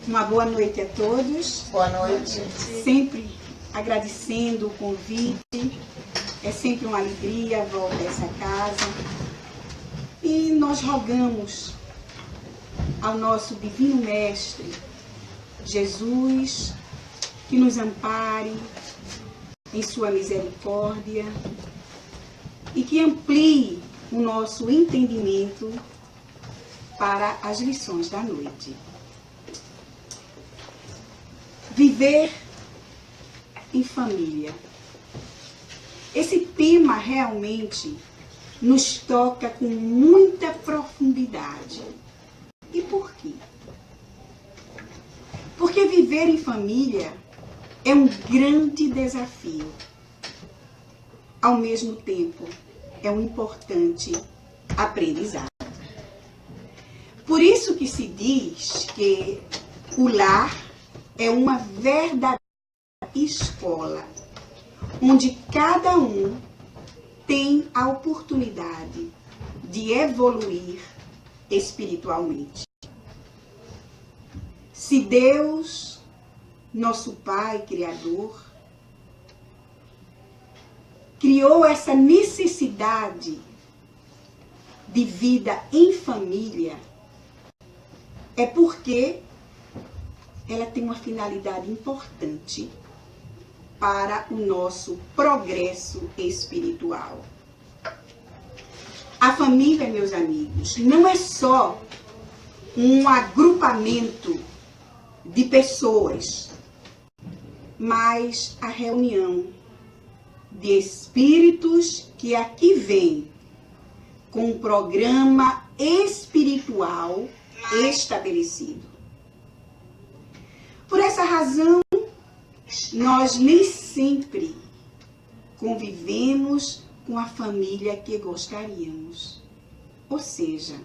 Uma boa noite a todos. Boa noite. Sempre agradecendo o convite. É sempre uma alegria voltar a essa casa. E nós rogamos ao nosso Divino Mestre, Jesus, que nos ampare em sua misericórdia e que amplie o nosso entendimento para as lições da noite. Viver em família. Esse tema realmente nos toca com muita profundidade. E por quê? Porque viver em família é um grande desafio. Ao mesmo tempo, é um importante aprendizado. Por isso que se diz que o lar é uma verdadeira escola, onde cada um tem a oportunidade de evoluir espiritualmente. Se Deus, nosso Pai Criador, criou essa necessidade de vida em família, é porque ela tem uma finalidade importante para o nosso progresso espiritual. A família, meus amigos, não é só um agrupamento de pessoas, mas a reunião de espíritos que aqui vêm com um programa espiritual estabelecido. Por essa razão, nós nem sempre convivemos com a família que gostaríamos. Ou seja,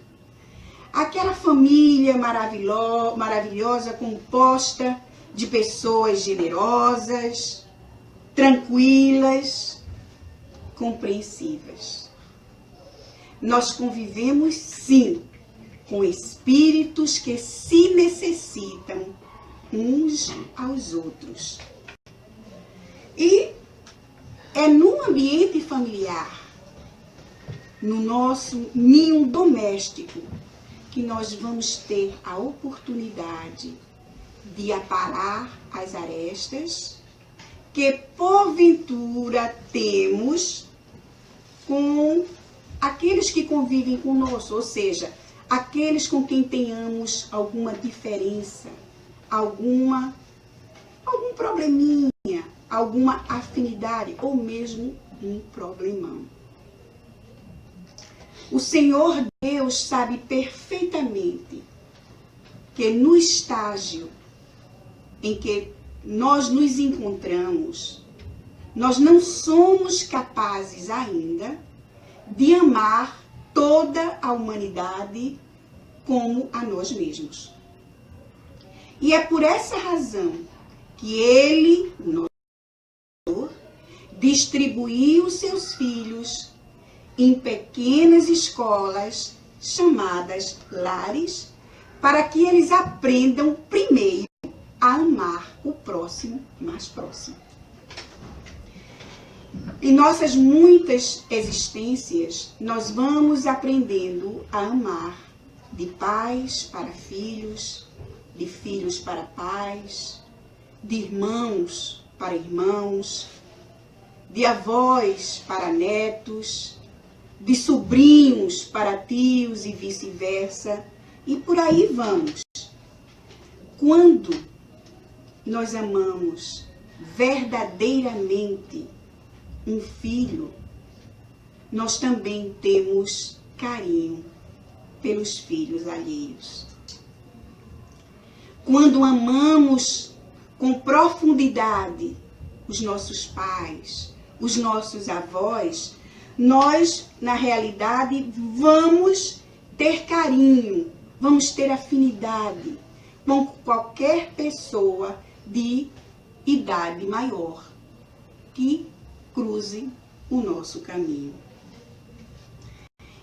aquela família maravilhosa composta de pessoas generosas, tranquilas, compreensivas. Nós convivemos, sim, com espíritos que se necessitam uns aos outros. E é no ambiente familiar, no nosso ninho doméstico, que nós vamos ter a oportunidade de aparar as arestas que porventura temos com aqueles que convivem conosco, ou seja, aqueles com quem tenhamos alguma diferença, algum probleminha, alguma afinidade ou mesmo um problemão. O Senhor Deus sabe perfeitamente que no estágio em que nós nos encontramos, nós não somos capazes ainda de amar toda a humanidade como a nós mesmos. E é por essa razão que Ele, o nosso Senhor, distribuiu seus filhos em pequenas escolas chamadas lares, para que eles aprendam primeiro a amar o próximo mais próximo. Em nossas muitas existências, nós vamos aprendendo a amar de pais para filhos, de filhos para pais, de irmãos para irmãos, de avós para netos, de sobrinhos para tios e vice-versa, e por aí vamos. Quando nós amamos verdadeiramente um filho, nós também temos carinho pelos filhos alheios. Quando amamos com profundidade os nossos pais, os nossos avós, nós, na realidade, vamos ter carinho, vamos ter afinidade com qualquer pessoa de idade maior que cruze o nosso caminho.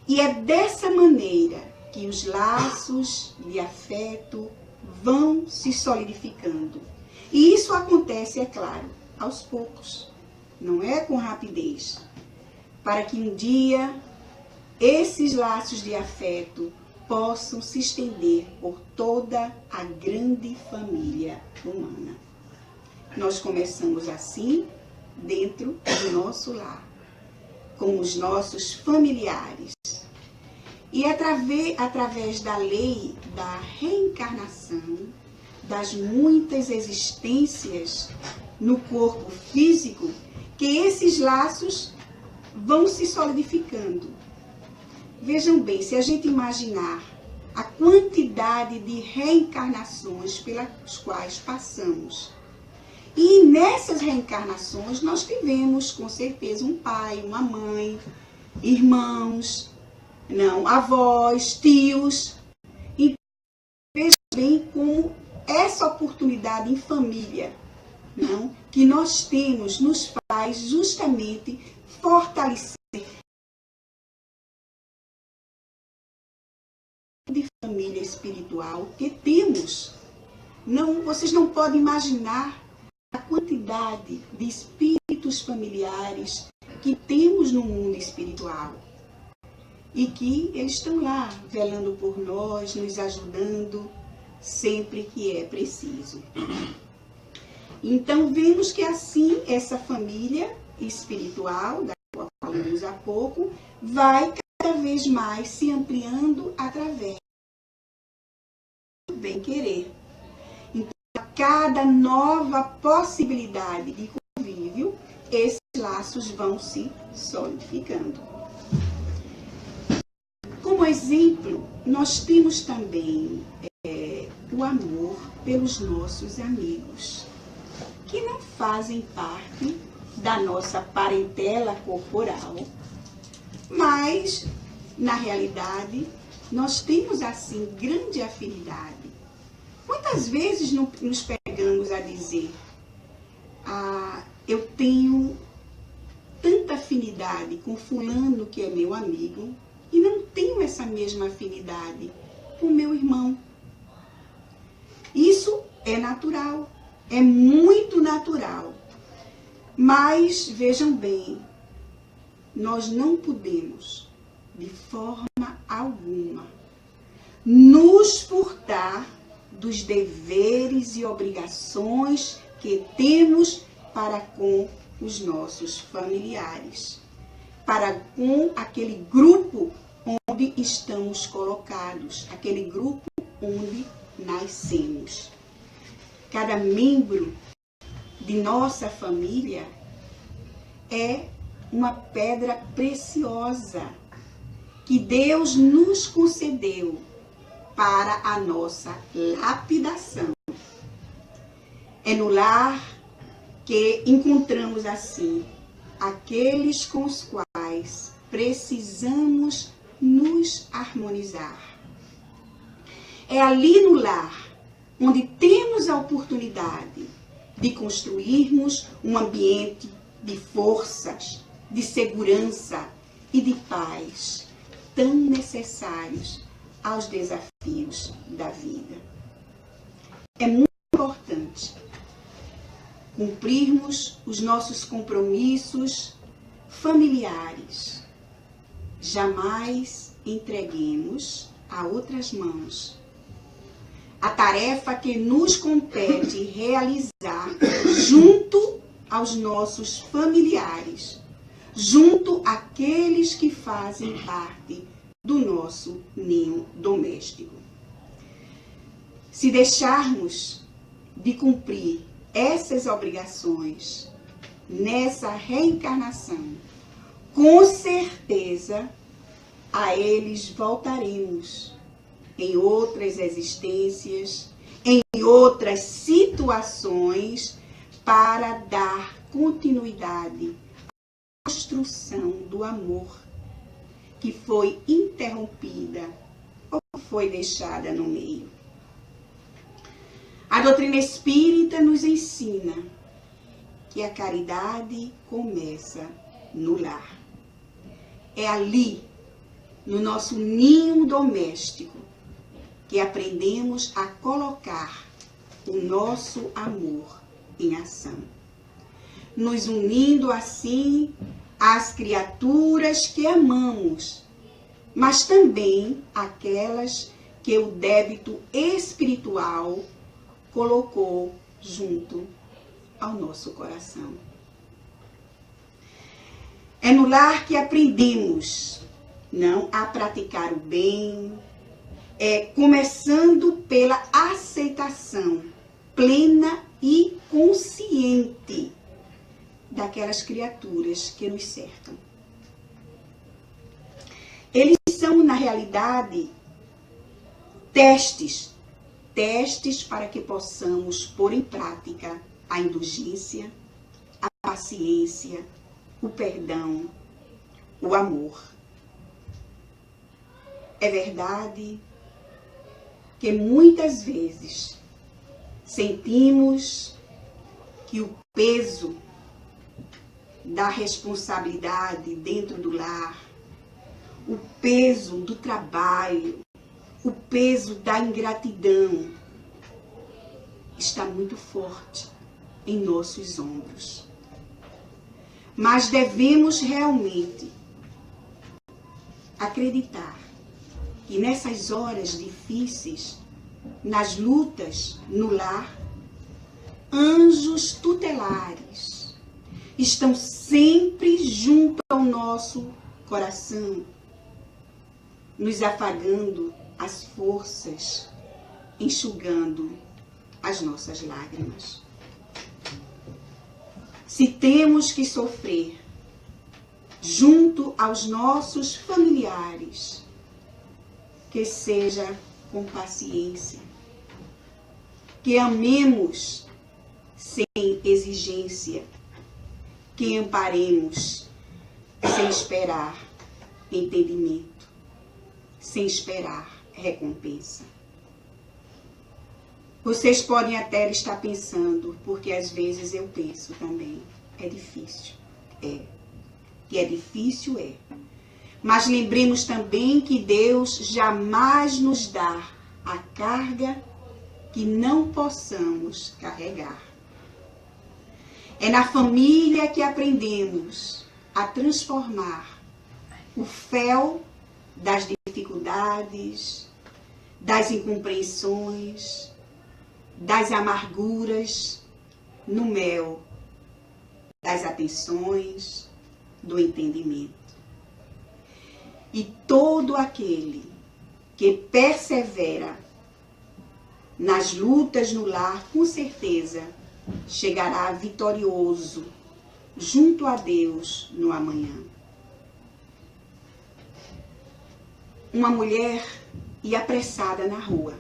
E é dessa maneira que os laços de afeto vão se solidificando. E isso acontece, é claro, aos poucos, não é com rapidez, para que um dia esses laços de afeto possam se estender por toda a grande família humana. Nós começamos assim dentro do nosso lar, com os nossos familiares. E através da lei da reencarnação, das muitas existências no corpo físico, que esses laços vão se solidificando. Vejam bem, se a gente imaginar a quantidade de reencarnações pelas quais passamos, e nessas reencarnações nós tivemos com certeza um pai, uma mãe, irmãos, avós, tios. E vejam bem como essa oportunidade em família, que nós temos, nos faz justamente fortalecer de família espiritual que temos. Vocês não podem imaginar a quantidade de espíritos familiares que temos no mundo espiritual e que eles estão lá velando por nós, nos ajudando sempre que é preciso. Então vemos que assim essa família espiritual, da qual falamos há pouco, vai cada vez mais se ampliando através do bem-querer. Então, a cada nova possibilidade de convívio, esses laços vão se solidificando. Como exemplo, nós temos também o amor pelos nossos amigos, que não fazem parte da nossa parentela corporal, mas, na realidade, nós temos, assim, grande afinidade. Muitas vezes nos pegamos a dizer, eu tenho tanta afinidade com fulano que é meu amigo, e não tenho essa mesma afinidade com meu irmão. Isso é natural, é muito natural. Mas, vejam bem, nós não podemos, de forma alguma, nos furtar dos deveres e obrigações que temos para com os nossos familiares, para com aquele grupo onde estamos colocados, aquele grupo onde nascemos. Cada membro de nossa família é uma pedra preciosa que Deus nos concedeu para a nossa lapidação. É no lar que encontramos assim aqueles com os quais precisamos nos harmonizar. É ali no lar onde temos a oportunidade de construirmos um ambiente de forças, de segurança e de paz tão necessários aos desafios da vida. É muito importante cumprirmos os nossos compromissos familiares. Jamais entreguemos a outras mãos a tarefa que nos compete realizar junto aos nossos familiares, junto àqueles que fazem parte do nosso ninho doméstico. Se deixarmos de cumprir essas obrigações nessa reencarnação, com certeza a eles voltaremos em outras existências, em outras situações, para dar continuidade à construção do amor que foi interrompida ou foi deixada no meio. A doutrina espírita nos ensina que a caridade começa no lar. É ali, no nosso ninho doméstico, que aprendemos a colocar o nosso amor em ação, nos unindo assim às criaturas que amamos, mas também aquelas que o débito espiritual colocou junto ao nosso coração. É no lar que aprendemos não a praticar o bem, começando pela aceitação plena e consciente daquelas criaturas que nos cercam. Eles são, na realidade, testes para que possamos pôr em prática a indulgência, a paciência, o perdão, o amor. É verdade que muitas vezes sentimos que o peso da responsabilidade dentro do lar, o peso do trabalho, o peso da ingratidão está muito forte em nossos ombros. Mas devemos realmente acreditar que nessas horas difíceis, nas lutas no lar, anjos tutelares estão sempre junto ao nosso coração, nos afagando as forças, enxugando as nossas lágrimas. Se temos que sofrer junto aos nossos familiares, que seja com paciência, que amemos sem exigência, que amparemos sem esperar entendimento, sem esperar recompensa. Vocês podem até estar pensando, porque às vezes eu penso também, é difícil, que é difícil, Mas lembremos também que Deus jamais nos dá a carga que não possamos carregar. É na família que aprendemos a transformar o fel das dificuldades, das incompreensões, das amarguras, no mel das atenções, do entendimento. E todo aquele que persevera nas lutas no lar, com certeza, chegará vitorioso junto a Deus no amanhã. Uma mulher ia apressada na rua.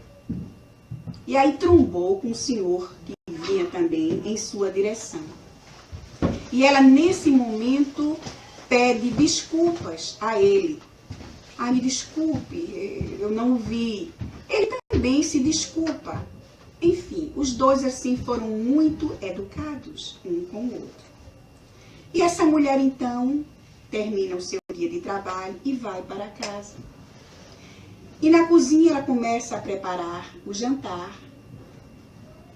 E aí trombou com um senhor que vinha também em sua direção. E ela, nesse momento, pede desculpas a ele. Ah, me desculpe, eu não o vi. Ele também se desculpa. Enfim, os dois assim foram muito educados um com o outro. E essa mulher então termina o seu dia de trabalho e vai para casa. E na cozinha ela começa a preparar o jantar.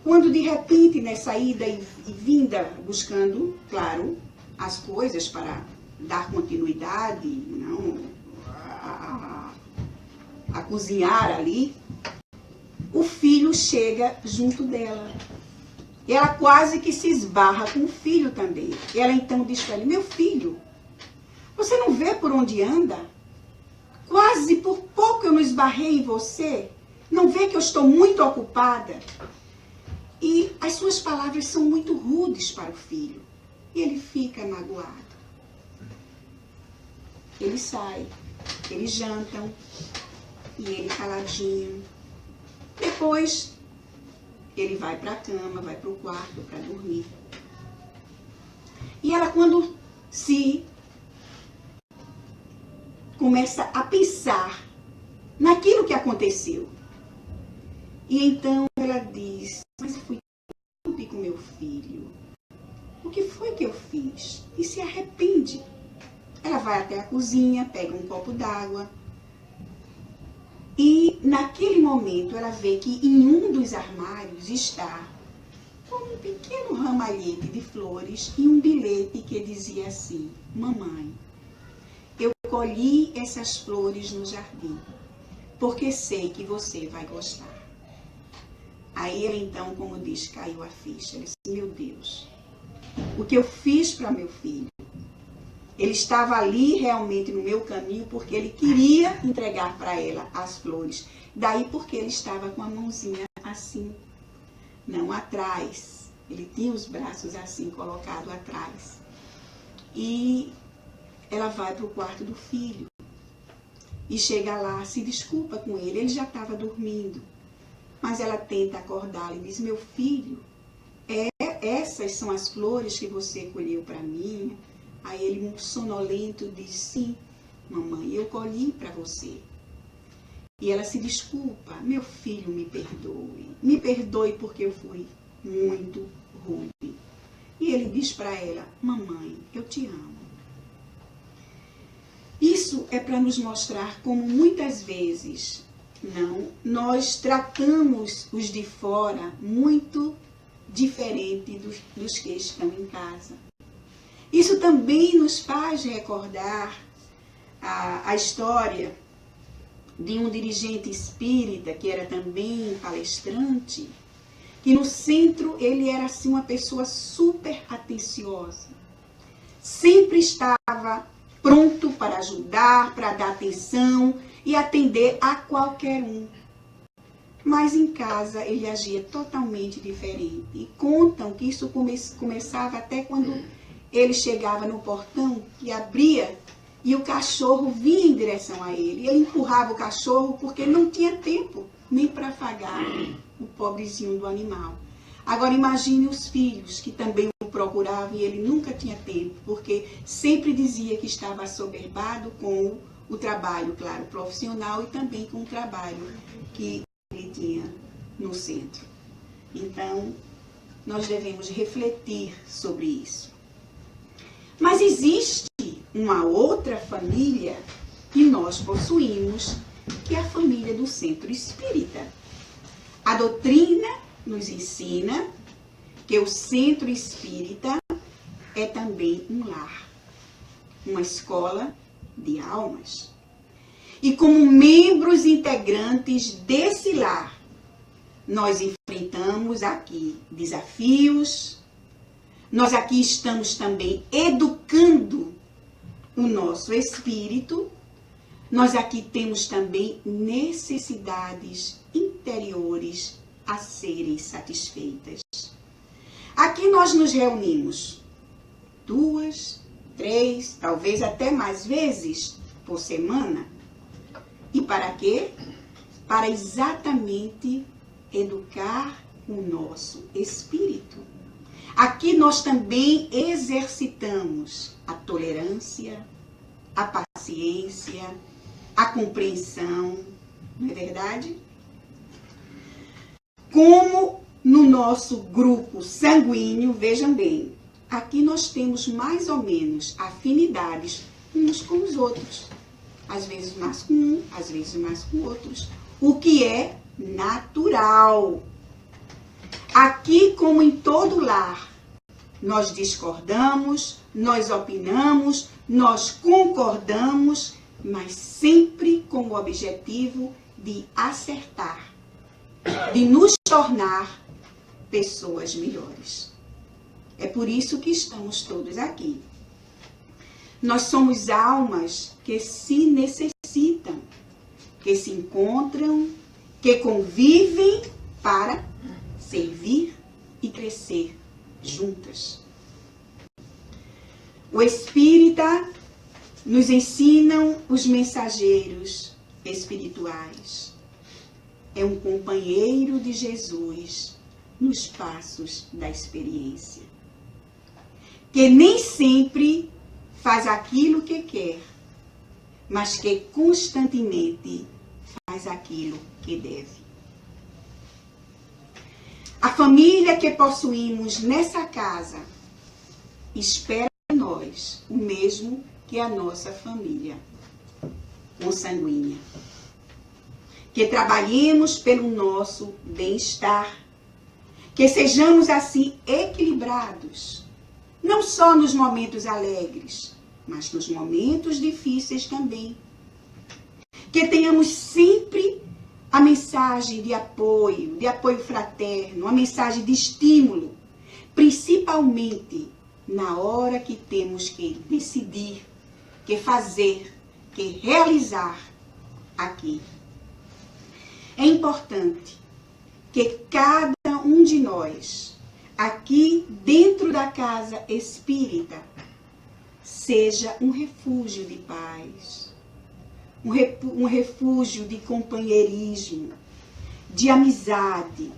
Quando de repente, nessa ida e vinda, buscando, claro, as coisas para dar continuidade, não a cozinhar ali, o filho chega junto dela. E ela quase que se esbarra com o filho também. E ela então diz para ele: meu filho, você não vê por onde anda? Quase por pouco eu não esbarrei em você. Não vê que eu estou muito ocupada? E as suas palavras são muito rudes para o filho. E ele fica magoado. Ele sai, eles jantam, e ele caladinho. Depois, ele vai para a cama, vai para o quarto para dormir. E ela, quando se começa a pensar naquilo que aconteceu, e então ela diz: mas eu fui com meu filho. O que foi que eu fiz? E se arrepende. Ela vai até a cozinha, pega um copo d'água e naquele momento ela vê que em um dos armários está um pequeno ramalhete de flores e um bilhete que dizia assim: mamãe, eu colhi essas flores no jardim, porque sei que você vai gostar. Aí ela então, como diz, caiu a ficha. Ela disse: meu Deus, o que eu fiz para meu filho? Ele estava ali realmente no meu caminho porque ele queria entregar para ela as flores. Daí porque ele estava com a mãozinha assim, não atrás. Ele tinha os braços assim, colocados atrás. E ela vai para o quarto do filho. E chega lá, se desculpa com ele. Ele já estava dormindo. Mas ela tenta acordá-lo e diz: meu filho, essas são as flores que você colheu para mim? Aí ele, um sonolento, diz: sim, mamãe, eu colhi para você. E ela se desculpa: meu filho, me perdoe porque eu fui muito ruim. E ele diz para ela: mamãe, eu te amo. Isso é para nos mostrar como muitas vezes nós tratamos os de fora muito diferente dos que estão em casa. Isso também nos faz recordar a história de um dirigente espírita, que era também palestrante, que no centro ele era assim uma pessoa super atenciosa. Sempre estava pronto para ajudar, para dar atenção e atender a qualquer um. Mas em casa ele agia totalmente diferente. E contam que isso começava até quando ele chegava no portão e abria e o cachorro vinha em direção a ele. Ele empurrava o cachorro porque não tinha tempo nem para afagar o pobrezinho do animal. Agora imagine os filhos que também o procuravam e ele nunca tinha tempo, porque sempre dizia que estava assoberbado com o trabalho, claro, profissional e também com o trabalho que ele tinha no centro. Então, nós devemos refletir sobre isso. Mas existe uma outra família que nós possuímos, que é a família do Centro Espírita. A doutrina nos ensina que o Centro Espírita é também um lar, uma escola de almas. E como membros integrantes desse lar, nós enfrentamos aqui desafios, nós aqui estamos também educando o nosso espírito, nós aqui temos também necessidades interiores a serem satisfeitas. Aqui nós nos reunimos 2, 3, talvez até mais vezes por semana. E para quê? Para exatamente educar o nosso espírito. Aqui nós também exercitamos a tolerância, a paciência, a compreensão, não é verdade? Como no nosso grupo sanguíneo, vejam bem, aqui nós temos mais ou menos afinidades uns com os outros. Às vezes mais com um, às vezes mais com outros. O que é natural. Aqui, como em todo lar, nós discordamos, nós opinamos, nós concordamos, mas sempre com o objetivo de acertar, de nos tornar pessoas melhores. É por isso que estamos todos aqui. Nós somos almas que se necessitam, que se encontram, que convivem para servir e crescer juntas. O Espírita nos ensinam os mensageiros espirituais. É um companheiro de Jesus nos passos da experiência, que nem sempre faz aquilo que quer, mas que constantemente faz aquilo que deve. A família que possuímos nessa casa espera de nós o mesmo que a nossa família consanguínea. que trabalhemos pelo nosso bem-estar, que sejamos assim equilibrados, não só nos momentos alegres, mas nos momentos difíceis também. Que tenhamos sempre a mensagem de apoio fraterno, a mensagem de estímulo, principalmente na hora que temos que decidir, que fazer, que realizar aqui. É importante que cada um de nós, aqui dentro da casa espírita, seja um refúgio de paz, um refúgio de companheirismo, de amizade,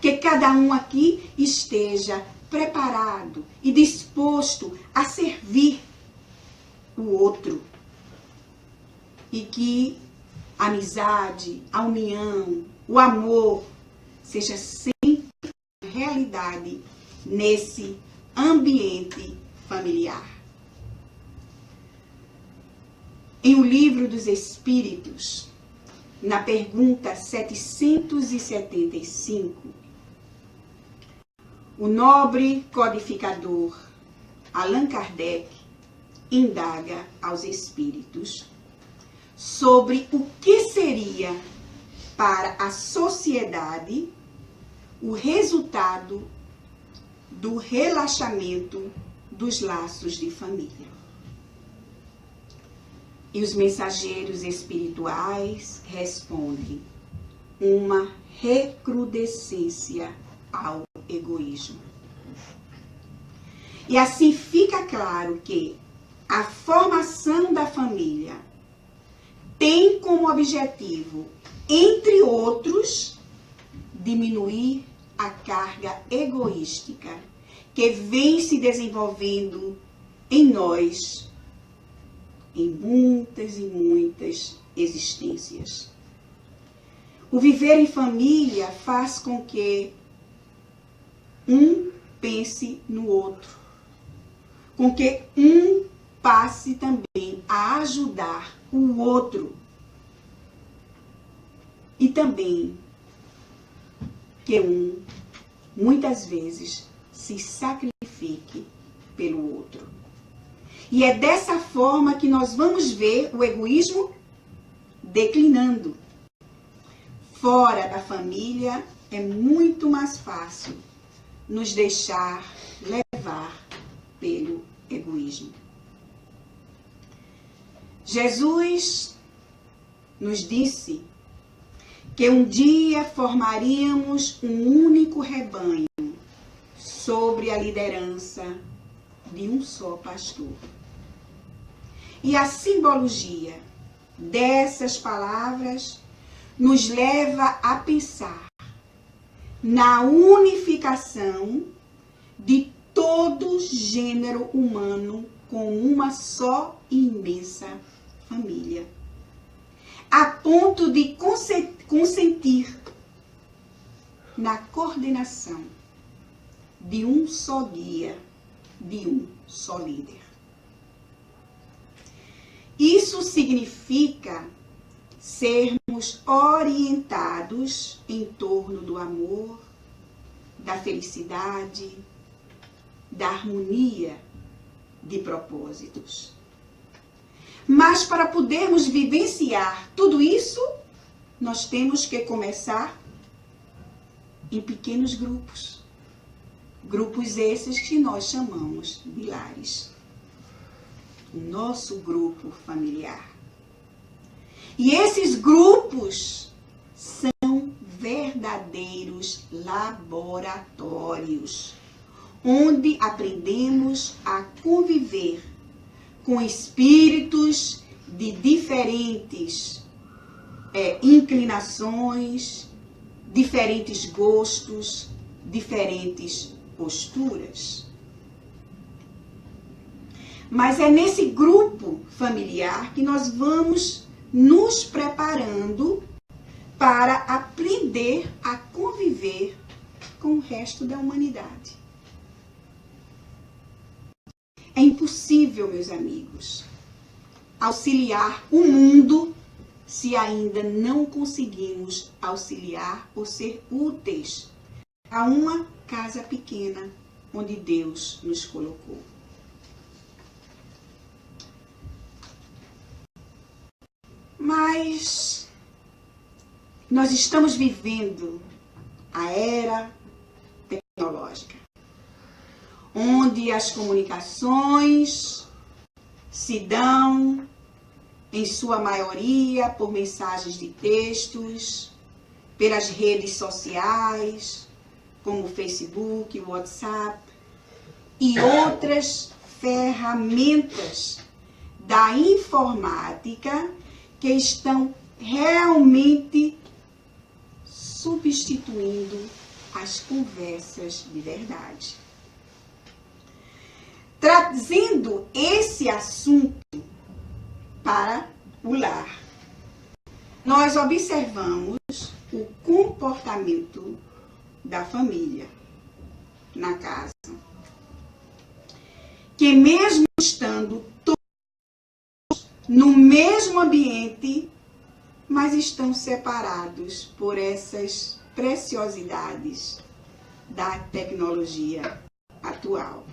que cada um aqui esteja preparado e disposto a servir o outro. E que a amizade, a união, o amor seja sempre realidade nesse ambiente familiar. Em O Livro dos Espíritos, na pergunta 775, o nobre codificador Allan Kardec indaga aos espíritos sobre o que seria para a sociedade o resultado do relaxamento dos laços de família. E os mensageiros espirituais respondem: uma recrudescência ao egoísmo. E assim fica claro que a formação da família tem como objetivo, entre outros, diminuir a carga egoística que vem se desenvolvendo em nós, em muitas e muitas existências. O viver em família faz com que um pense no outro, com que um passe também a ajudar o outro e também que um, muitas vezes, se sacrifique pelo outro. E é dessa forma que nós vamos ver o egoísmo declinando. Fora da família é muito mais fácil nos deixar levar pelo egoísmo. Jesus nos disse que um dia formaríamos um único rebanho sobre a liderança de um só pastor. E a simbologia dessas palavras nos leva a pensar na unificação de todo gênero humano com uma só e imensa família, a ponto de consentir na coordenação de um só guia, de um só líder. Isso significa sermos orientados em torno do amor, da felicidade, da harmonia de propósitos. Mas para podermos vivenciar tudo isso, nós temos que começar em pequenos grupos. Grupos esses que nós chamamos de lares. O nosso grupo familiar. E esses grupos são verdadeiros laboratórios, onde aprendemos a conviver com espíritos de diferentes inclinações, diferentes gostos, diferentes posturas. Mas é nesse grupo familiar que nós vamos nos preparando para aprender a conviver com o resto da humanidade. É impossível, meus amigos, auxiliar o mundo se ainda não conseguimos auxiliar ou ser úteis a uma casa pequena onde Deus nos colocou. Mas nós estamos vivendo a era tecnológica, onde as comunicações se dão, em sua maioria, por mensagens de textos, pelas redes sociais, como o Facebook, o WhatsApp e outras ferramentas da informática que estão realmente substituindo as conversas de verdade. Trazendo esse assunto para o lar, nós observamos o comportamento da família na casa, que mesmo estando todos no mesmo ambiente, mas estão separados por essas preciosidades da tecnologia atual.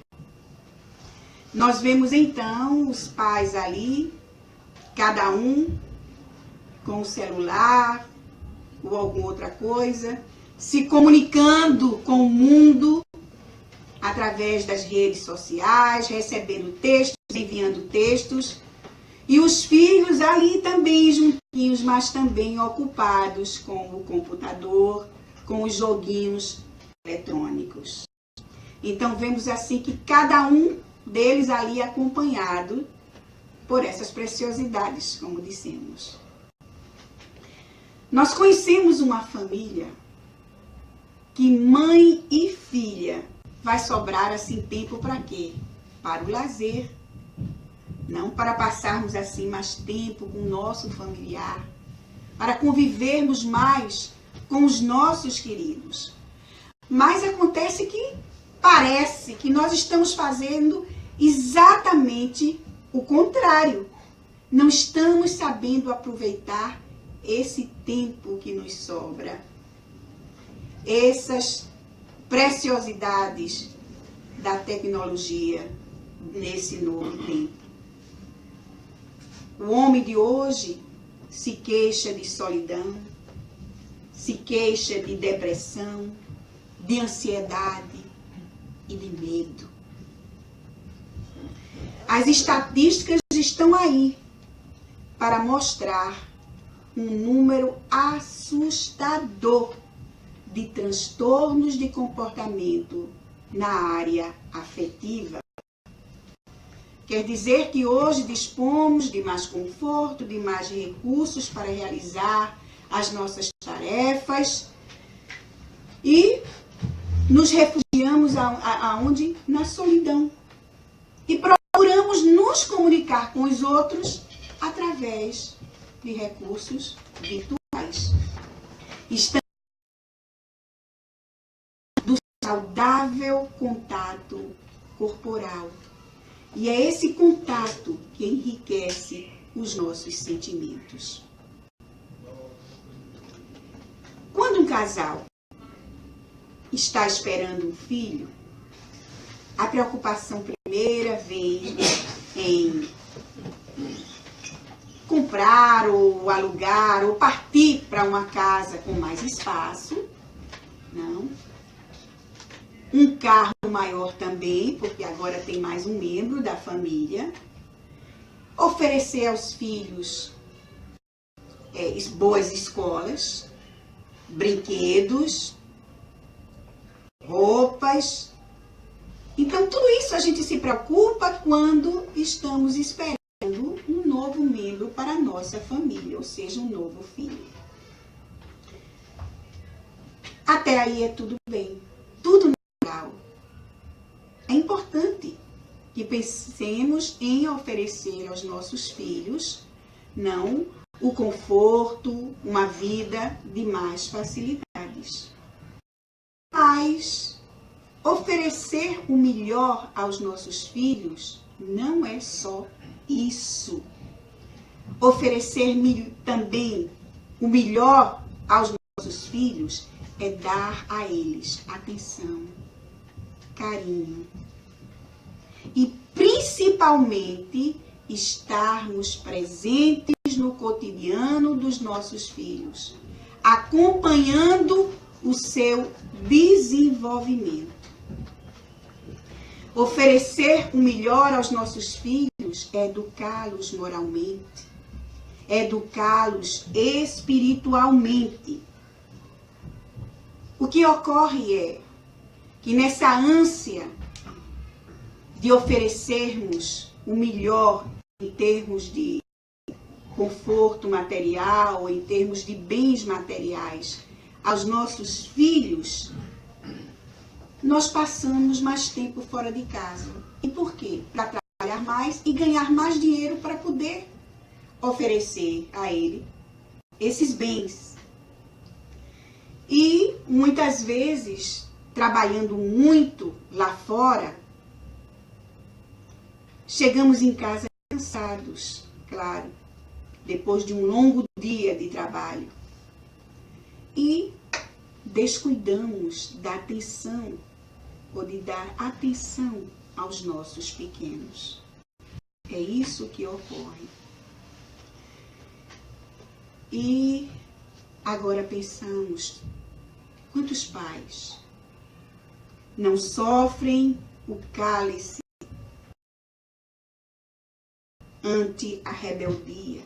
Nós vemos então os pais ali, cada um com o celular ou alguma outra coisa, se comunicando com o mundo através das redes sociais, recebendo textos, enviando textos, e os filhos ali também juntinhos, mas também ocupados com o computador, com os joguinhos eletrônicos. Então vemos assim que cada um deles ali acompanhado por essas preciosidades, como dissemos. Nós conhecemos uma família que mãe e filha vai sobrar assim tempo para quê? Para o lazer. Não para passarmos assim mais tempo com o nosso familiar, para convivermos mais com os nossos queridos. Mas acontece que parece que nós estamos fazendo exatamente o contrário. Não estamos sabendo aproveitar esse tempo que nos sobra, essas preciosidades da tecnologia nesse novo tempo. O homem de hoje se queixa de solidão, se queixa de depressão, de ansiedade e de medo. As estatísticas estão aí para mostrar um número assustador de transtornos de comportamento na área afetiva. Quer dizer que hoje dispomos de mais conforto, de mais recursos para realizar as nossas tarefas e nos refugiamos aonde? Na solidão. E procuramos nos comunicar com os outros através de recursos virtuais. Estamos do saudável contato corporal. E é esse contato que enriquece os nossos sentimentos. Quando um casal está esperando um filho, a preocupação primeira vem em comprar ou alugar ou partir para uma casa com mais espaço, não? Um carro maior também, porque agora tem mais um membro da família. Oferecer aos filhos boas escolas, brinquedos, roupas. Então, tudo isso a gente se preocupa quando estamos esperando um novo membro para a nossa família, ou seja, um novo filho. Até aí é tudo bem, tudo natural. É importante que pensemos em oferecer aos nossos filhos, não o conforto, uma vida de mais facilidades. Mas oferecer o melhor aos nossos filhos não é só isso. Oferecer também o melhor aos nossos filhos é dar a eles atenção, carinho e principalmente estarmos presentes no cotidiano dos nossos filhos, acompanhando o seu desenvolvimento. Oferecer o melhor aos nossos filhos é educá-los moralmente, é educá-los espiritualmente. O que ocorre é que nessa ânsia de oferecermos o melhor em termos de conforto material, em termos de bens materiais aos nossos filhos, nós passamos mais tempo fora de casa. E por quê? Para trabalhar mais e ganhar mais dinheiro para poder oferecer a ele esses bens. E muitas vezes, trabalhando muito lá fora, chegamos em casa cansados, claro, depois de um longo dia de trabalho. E descuidamos da atenção, ou de dar atenção aos nossos pequenos. É isso que ocorre. E agora pensamos, quantos pais não sofrem o cálice ante a rebeldia,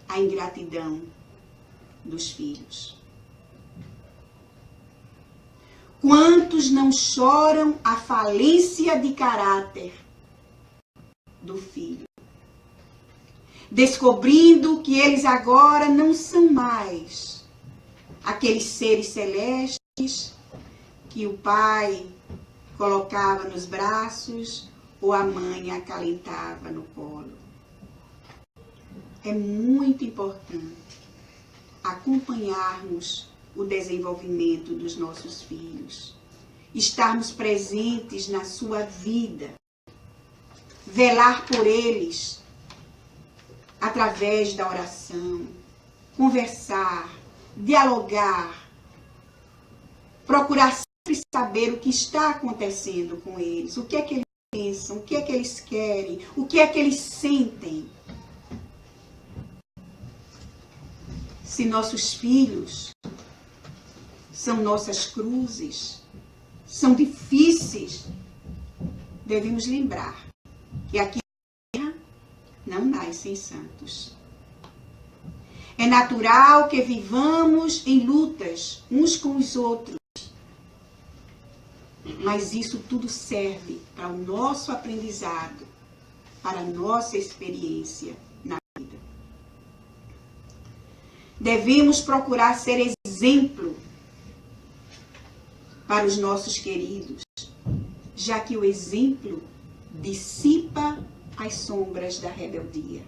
a ingratidão dos filhos? Quantos não choram a falência de caráter do filho, descobrindo que eles agora não são mais aqueles seres celestes que o pai colocava nos braços ou a mãe acalentava no colo? É muito importante acompanharmos o desenvolvimento dos nossos filhos, estarmos presentes na sua vida, velar por eles através da oração, conversar, dialogar, procurar sempre saber o que está acontecendo com eles, o que é que eles pensam, o que é que eles querem, o que é que eles sentem. Se nossos filhos são nossas cruzes, são difíceis, devemos lembrar que aqui na terra não nascem santos. É natural que vivamos em lutas uns com os outros, mas isso tudo serve para o nosso aprendizado, para a nossa experiência na vida. Devemos procurar ser exemplo para os nossos queridos, já que o exemplo dissipa as sombras da rebeldia.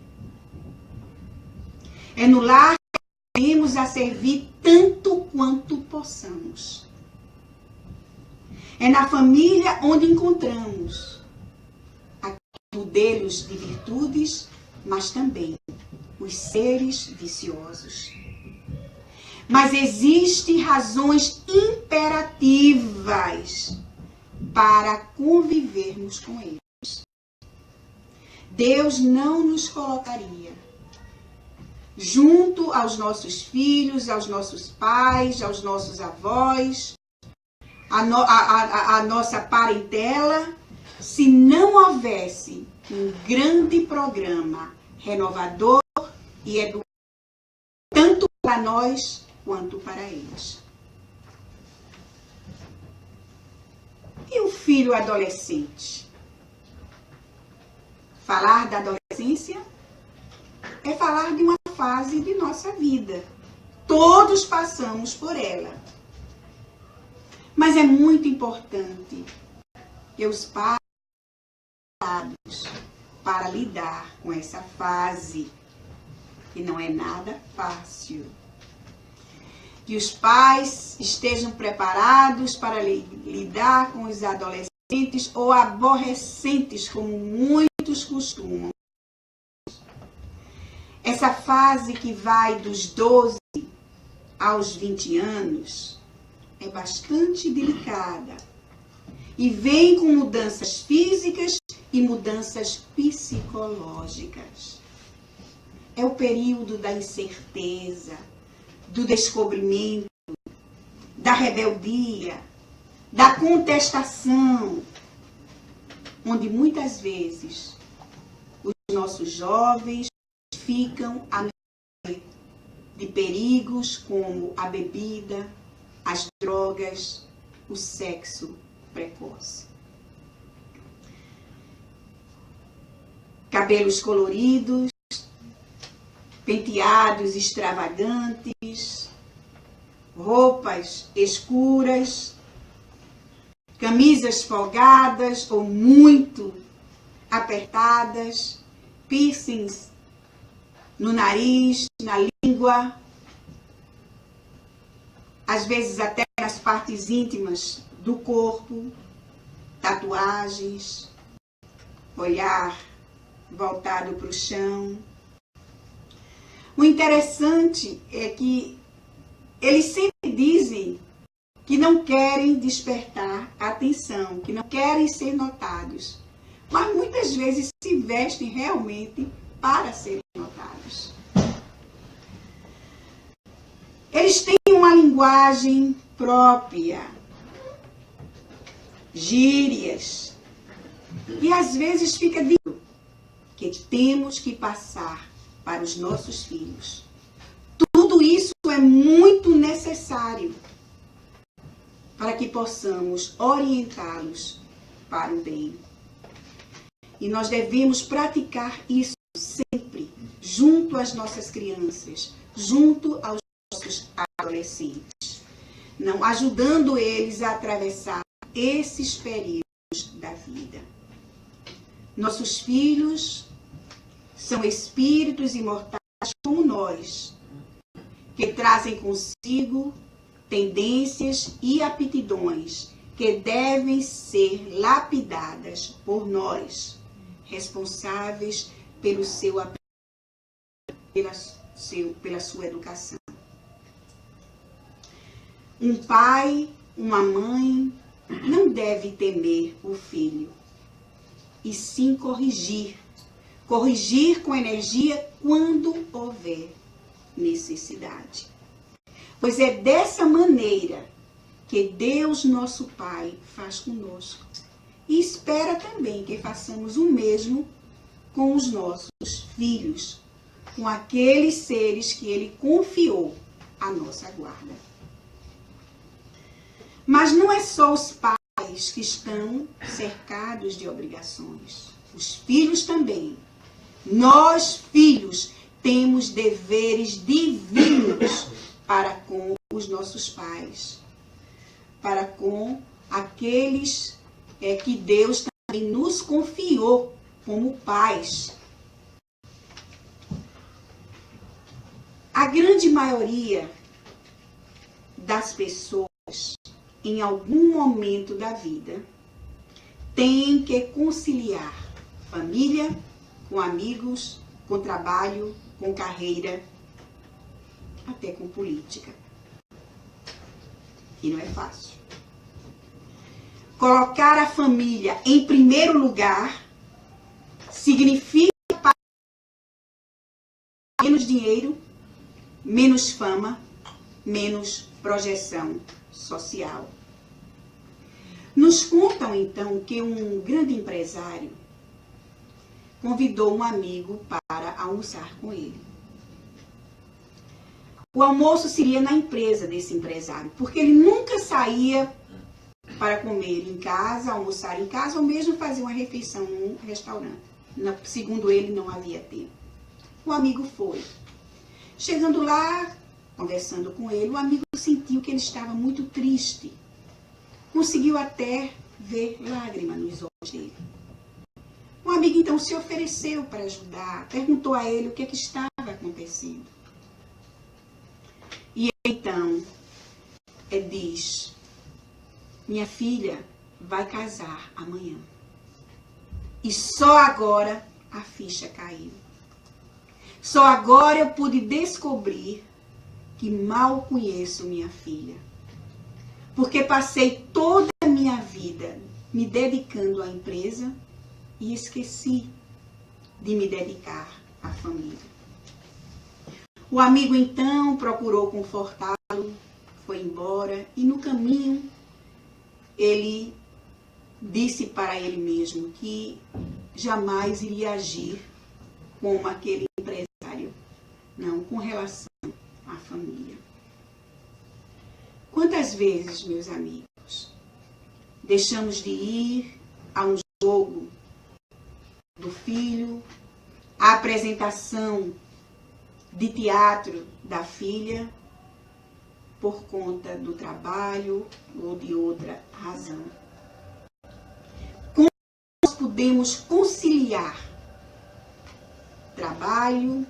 É no lar que temos a servir tanto quanto possamos. É na família onde encontramos modelos de virtudes, mas também os seres viciosos. Mas existem razões imperativas para convivermos com eles. Deus não nos colocaria junto aos nossos filhos, aos nossos pais, aos nossos avós, a nossa parentela, se não houvesse um grande programa renovador e educador, tanto para nós quanto para eles. E o filho adolescente? Falar da adolescência é falar de uma fase de nossa vida. Todos passamos por ela. Mas é muito importante que os pais para lidar com essa fase, que não é nada fácil. Que os pais estejam preparados para lidar com os adolescentes ou aborrecentes, como muitos costumam. Essa fase que vai dos 12 aos 20 anos é bastante delicada e vem com mudanças físicas e mudanças psicológicas. É o período da incerteza, do descobrimento, da rebeldia, da contestação, onde muitas vezes os nossos jovens ficam à mercê de perigos como a bebida, as drogas, o sexo precoce. Cabelos coloridos, penteados extravagantes, roupas escuras, camisas folgadas ou muito apertadas, piercings no nariz, na língua, às vezes até nas partes íntimas do corpo, tatuagens, olhar voltado para o chão. O interessante é que eles sempre dizem que não querem despertar atenção, que não querem ser notados, mas muitas vezes se vestem realmente para serem notados. Eles têm uma linguagem própria, gírias, e às vezes fica dito que temos que passar para os nossos filhos. Tudo isso é muito necessário para que possamos orientá-los para o bem. E nós devemos praticar isso sempre, junto às nossas crianças, junto aos nossos adolescentes, não ajudando eles a atravessar esses períodos da vida. Nossos filhos são espíritos imortais como nós, que trazem consigo tendências e aptidões que devem ser lapidadas por nós, responsáveis pela sua educação. Um pai, uma mãe não deve temer o filho, e sim corrigir com energia quando houver necessidade. Pois é dessa maneira que Deus, nosso Pai, faz conosco. E espera também que façamos o mesmo com os nossos filhos, com aqueles seres que Ele confiou à nossa guarda. Mas não é só os pais que estão cercados de obrigações. Os filhos também. Nós, filhos, temos deveres divinos para com os nossos pais, para com aqueles que Deus também nos confiou como pais. A grande maioria das pessoas, em algum momento da vida, tem que conciliar família com amigos, com trabalho, com carreira, até com política. E não é fácil. Colocar a família em primeiro lugar significa menos dinheiro, menos fama, menos projeção social. Nos contam, então, que um grande empresário convidou um amigo para almoçar com ele. O almoço seria na empresa desse empresário, porque ele nunca saía para comer em casa, almoçar em casa, ou mesmo fazer uma refeição num restaurante. Segundo ele, não havia tempo. O amigo foi. Chegando lá, conversando com ele, o amigo sentiu que ele estava muito triste. Conseguiu até ver lágrimas nos olhos dele. O amigo então se ofereceu para ajudar, perguntou a ele o que estava acontecendo. E então, diz, minha filha vai casar amanhã. E só agora a ficha caiu. Só agora eu pude descobrir que mal conheço minha filha, porque passei toda a minha vida me dedicando à empresa e esqueci de me dedicar à família. O amigo então procurou confortá-lo, foi embora e no caminho ele disse para ele mesmo que jamais iria agir como aquele empresário, não com relação à família. Quantas vezes, meus amigos, deixamos de ir a um jogo do filho, a apresentação de teatro da filha, por conta do trabalho ou de outra razão? Como nós podemos conciliar trabalho?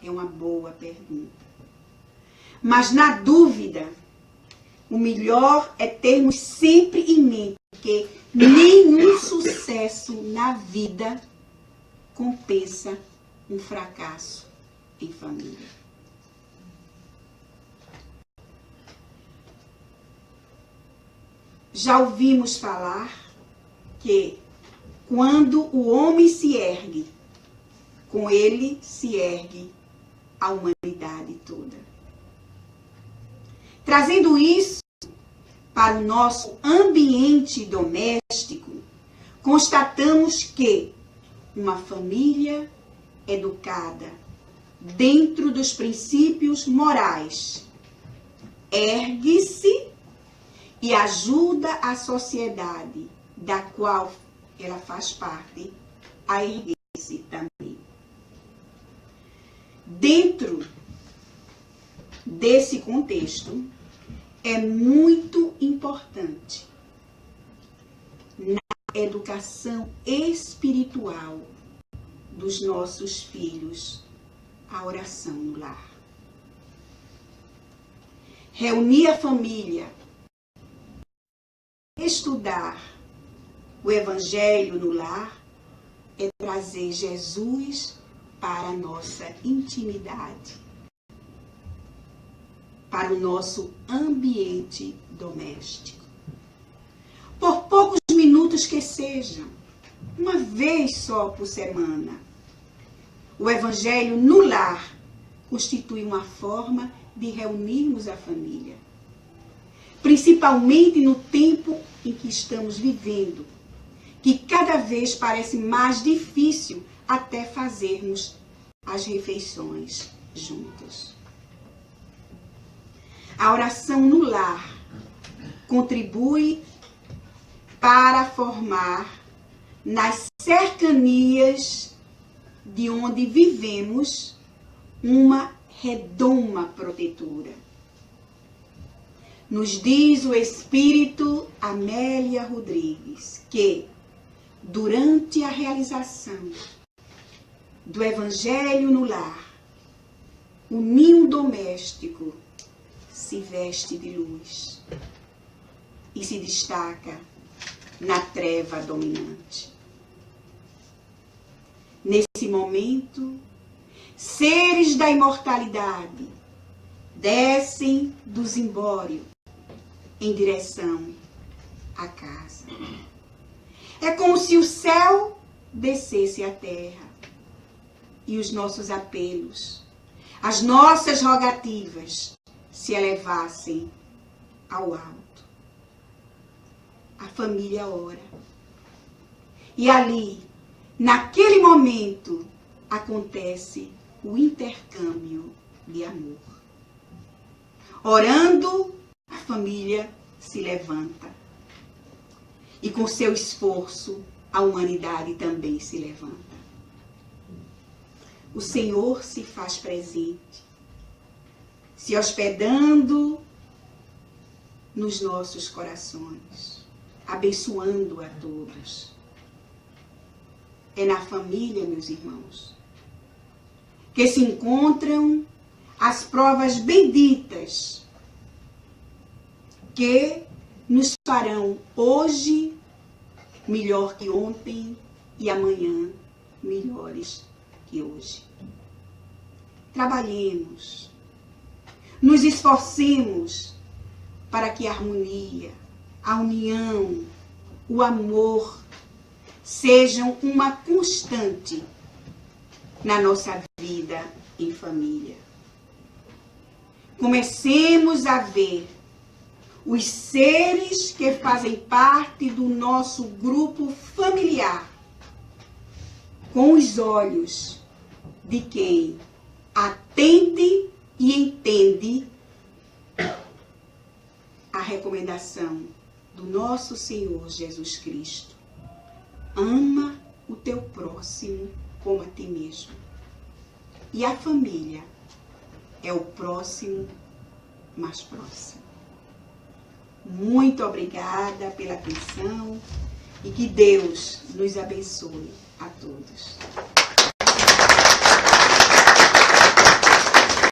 É uma boa pergunta. Mas na dúvida, o melhor é termos sempre em mente que nenhum sucesso na vida compensa um fracasso em família. Já ouvimos falar que quando o homem se ergue, com ele se ergue a humanidade toda. Trazendo isso para o nosso ambiente doméstico, constatamos que uma família educada dentro dos princípios morais ergue-se e ajuda a sociedade da qual ela faz parte a erguer-se também. Dentro desse contexto, é muito importante na educação espiritual dos nossos filhos a oração no lar. Reunir a família, estudar o Evangelho no lar é trazer Jesus para a nossa intimidade, para o nosso ambiente doméstico. Por poucos minutos que sejam, uma vez só por semana, o Evangelho no lar constitui uma forma de reunirmos a família, principalmente no tempo em que estamos vivendo, que cada vez parece mais difícil até fazermos as refeições juntos. A oração no lar contribui para formar nas cercanias de onde vivemos uma redoma protetora. Nos diz o Espírito Amélia Rodrigues que, durante a realização do Evangelho no lar, o ninho doméstico se veste de luz e se destaca na treva dominante. Nesse momento, seres da imortalidade descem do zimbório em direção à casa. É como se o céu descesse à terra e os nossos apelos, as nossas rogativas se elevassem ao alto. A família ora. E ali, naquele momento, acontece o intercâmbio de amor. Orando, a família se levanta. E com seu esforço, a humanidade também se levanta. O Senhor se faz presente, se hospedando nos nossos corações, abençoando a todos. É na família, meus irmãos, que se encontram as provas benditas que nos farão hoje melhor que ontem e amanhã melhores que hoje. Trabalhemos, nos esforcemos para que a harmonia, a união, o amor sejam uma constante na nossa vida em família. Comecemos a ver os seres que fazem parte do nosso grupo familiar com os olhos de quem atende e entende a recomendação do nosso Senhor Jesus Cristo. Ama o teu próximo como a ti mesmo. E a família é o próximo mais próximo. Muito obrigada pela atenção e que Deus nos abençoe a todos.